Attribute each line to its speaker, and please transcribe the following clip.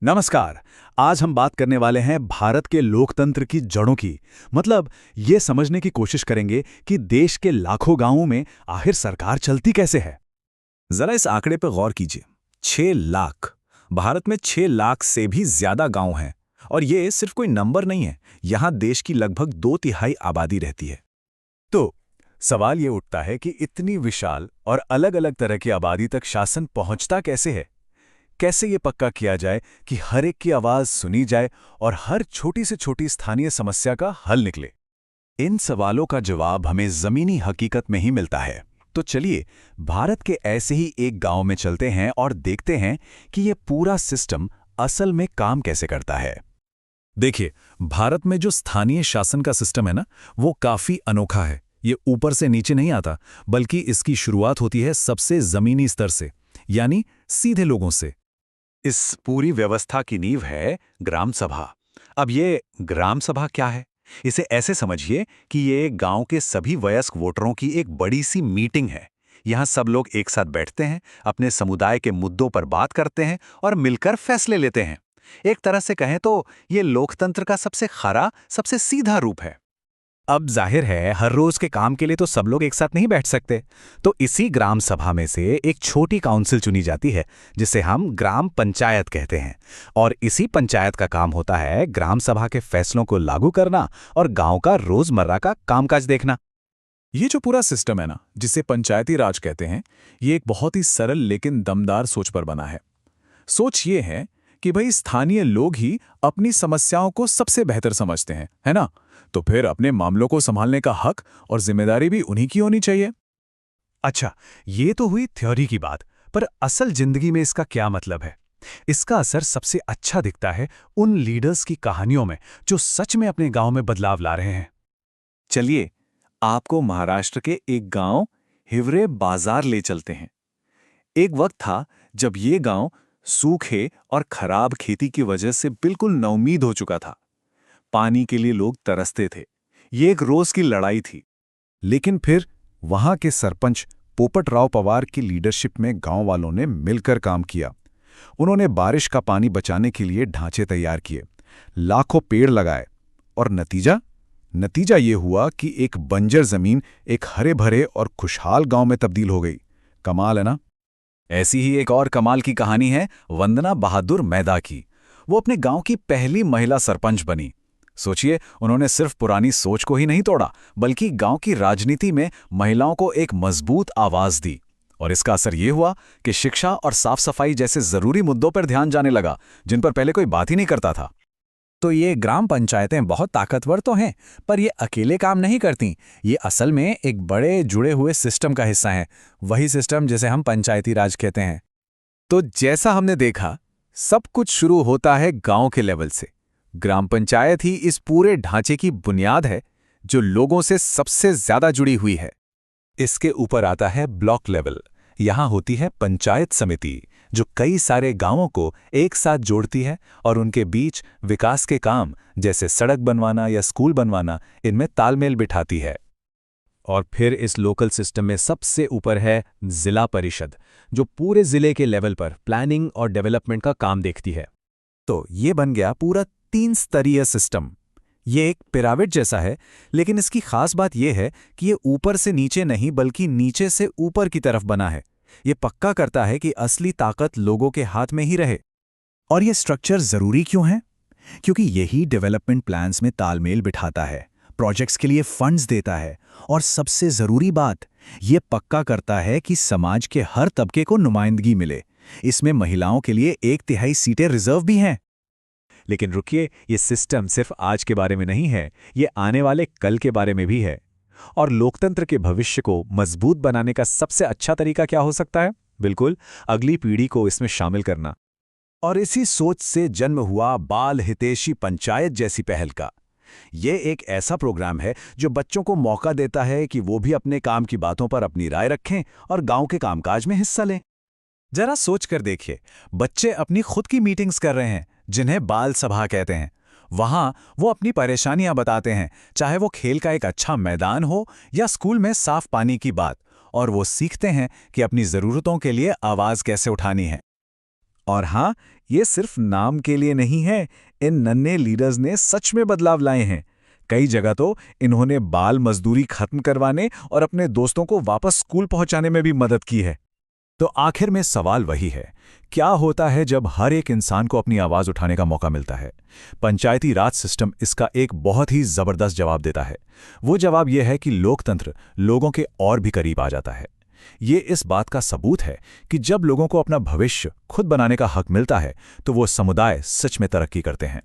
Speaker 1: नमस्कार। आज हम बात करने वाले हैं भारत के लोकतंत्र की जड़ों की। मतलब ये समझने की कोशिश करेंगे कि देश के लाखों गांवों में आखिर सरकार चलती कैसे है।
Speaker 2: जरा इस आंकड़े पर गौर कीजिए। 6 लाख। भारत में 6 लाख से भी ज्यादा गांव हैं। और ये सिर्फ कोई नंबर नहीं है, यहां देश की लगभग 2/3 आबादी रहती है।
Speaker 1: तो सवाल ये उठता है कि इतनी विशाल और अलग-अलग तरह की आबादी तक शासन पहुंचता कैसे है। कैसे ये पक्का किया जाए कि हर एक की आवाज सुनी जाए और हर छोटी से छोटी स्थानीय समस्या का हल निकले। इन सवालों का जवाब हमें जमीनी हकीकत में ही मिलता है। तो चलिए भारत के ऐसे ही एक गांव में चलते हैं और देखते हैं कि ये पूरा सिस्टम असल में काम कैसे करता है।
Speaker 2: देखिए, भारत में जो स्थानीय शासन का सिस्टम है ना, वो काफी अनोखा है। ये ऊपर से नीचे नहीं आता, बल्कि इसकी शुरुआत होती है सबसे जमीनी स्तर से, यानी सीधे लोगों से।
Speaker 3: इस पूरी व्यवस्था की नींव है ग्राम सभा। अब ये ग्राम सभा क्या है? इसे ऐसे समझिए कि ये गांव के सभी वयस्क वोटरों की एक बड़ी सी मीटिंग है। यहाँ सब लोग एक साथ बैठते हैं, अपने समुदाय के मुद्दों पर बात करते हैं और मिलकर फैसले लेते हैं। एक तरह से कहें तो ये लोकतंत्र का सबसे खरा, सबसे सीधा रूप है।
Speaker 1: अब जाहिर है हर रोज के काम के लिए तो सब लोग एक साथ नहीं बैठ सकते। तो इसी ग्राम सभा में से एक छोटी काउंसिल चुनी जाती है, जिसे हम ग्राम पंचायत कहते हैं। और इसी पंचायत का काम होता है ग्राम सभा के फैसलों को लागू करना और गांव का रोजमर्रा का कामकाज देखना।
Speaker 2: ये जो पूरा सिस्टम है ना, जिसे पंचायती राज कहते हैं, ये एक बहुत ही सरल लेकिन दमदार सोच पर बना है। सोच ये है कि भाई स्थानीय लोग ही अपनी समस्याओं को सबसे बेहतर समझते हैं, है ना? तो फिर अपने मामलों को संभालने का हक और जिम्मेदारी भी उन्हीं की होनी चाहिए।
Speaker 1: अच्छा, ये तो हुई थ्योरी की बात, पर असल जिंदगी में इसका क्या मतलब है? इसका असर सबसे अच्छा दिखता है उन लीडर्स की कहानियों में जो सच में अपने गांव में बदलाव ला रहे हैं।
Speaker 3: चलिए, आपको महाराष्ट्र के एक गांव हिवरे बाजार ले चलते हैं। एक वक्त था जब ये गांव सूखे और खराब खेती की वजह से बिल्कुल नाउम्मीद हो चुका था। पानी के लिए लोग तरसते थे। ये एक रोज की लड़ाई थी।
Speaker 1: लेकिन फिर वहां के सरपंच पोपटराव पवार की लीडरशिप में गांव वालों ने मिलकर काम किया। उन्होंने बारिश का पानी बचाने के लिए ढांचे तैयार किए, लाखों पेड़ लगाए और नतीजा ये हुआ कि एक बंजर जमीन एक हरे भरे और खुशहाल गांव में तब्दील हो गई। कमाल है ना?
Speaker 2: ऐसी ही एक और कमाल की कहानी है वंदना बहादुर मैदा की। वो अपने गांव की पहली महिला सरपंच बनी। सोचिए, उन्होंने सिर्फ पुरानी सोच को ही नहीं तोड़ा, बल्कि गांव की राजनीति में महिलाओं को एक मजबूत आवाज दी। और इसका असर ये हुआ कि शिक्षा और साफ सफाई जैसे जरूरी मुद्दों पर ध्यान जाने लगा, जिन पर पहले कोई बात ही नहीं करता था।
Speaker 4: तो ये ग्राम पंचायतें बहुत ताकतवर तो हैं, पर ये अकेले काम नहीं करती। ये असल में एक बड़े जुड़े हुए सिस्टम का हिस्सा हैं, वही सिस्टम जिसे हम पंचायती राज कहते हैं।
Speaker 1: तो जैसा हमने देखा, सब कुछ शुरू होता है गांव के लेवल से। ग्राम पंचायत ही इस पूरे ढांचे की बुनियाद है, जो लोगों से सबसे ज्यादा जुड़ी हुई है।
Speaker 2: इसके ऊपर आता है ब्लॉक लेवल। यहाँ होती है पंचायत समिति, जो कई सारे गांवों को एक साथ जोड़ती है और उनके बीच विकास के काम जैसे सड़क बनवाना या स्कूल बनवाना, इनमें तालमेल बिठाती है।
Speaker 1: और फिर इस लोकल सिस्टम में सबसे ऊपर है जिला परिषद, जो पूरे जिले के लेवल पर प्लानिंग और डेवलपमेंट का काम देखती है। तो ये बन गया पूरा 3 स्तरीय सिस्टम। ये एक पिरामिड जैसा है, लेकिन इसकी खास बात यह है कि ये ऊपर से नीचे नहीं, बल्कि नीचे से ऊपर की तरफ बना है। ये पक्का करता है कि असली ताकत लोगों के हाथ में ही रहे। और ये स्ट्रक्चर जरूरी क्यों है? क्योंकि यही डेवलपमेंट प्लान्स में तालमेल बिठाता है, प्रोजेक्ट्स के लिए फंड्स देता है और सबसे जरूरी बात, ये पक्का करता है कि समाज के हर तबके को नुमाइंदगी मिले। इसमें महिलाओं के लिए 1/3 सीटें रिजर्व भी हैं। लेकिन रुकिए, ये सिस्टम सिर्फ आज के बारे में नहीं है, ये आने वाले कल के बारे में भी है। और लोकतंत्र के भविष्य को मजबूत बनाने का सबसे अच्छा तरीका क्या हो सकता है? बिल्कुल, अगली पीढ़ी को इसमें शामिल करना। और इसी सोच से जन्म हुआ बाल हितैषी पंचायत जैसी पहल का। ये एक ऐसा प्रोग्राम है जो बच्चों को मौका देता है कि वो भी अपने काम की बातों पर अपनी राय रखें और गांव के कामकाज में हिस्सा लें। जरा सोच कर देखिए, बच्चे अपनी खुद की मीटिंग्स कर रहे हैं, जिन्हें बाल सभा कहते हैं। वहां वो अपनी परेशानियां बताते हैं, चाहे वो खेल का एक अच्छा मैदान हो या स्कूल में साफ पानी की बात, और वो सीखते हैं कि अपनी जरूरतों के लिए आवाज कैसे उठानी है।
Speaker 4: और हाँ, ये सिर्फ नाम के लिए नहीं है, इन नन्हे लीडर्स ने सच में बदलाव लाए हैं। कई जगह तो इन्होंने बाल मजदूरी खत्म करवाने और अपने दोस्तों को वापस स्कूल पहुंचाने में भी मदद की है।
Speaker 2: तो आखिर में सवाल वही है, क्या होता है जब हर एक इंसान को अपनी आवाज उठाने का मौका मिलता है? पंचायती राज सिस्टम इसका एक बहुत ही जबरदस्त जवाब देता है। वो जवाब यह है कि लोकतंत्र लोगों के और भी करीब आ जाता है। ये इस बात का सबूत है कि जब लोगों को अपना भविष्य खुद बनाने का हक मिलता है तो वो समुदाय सच में तरक्की करते हैं।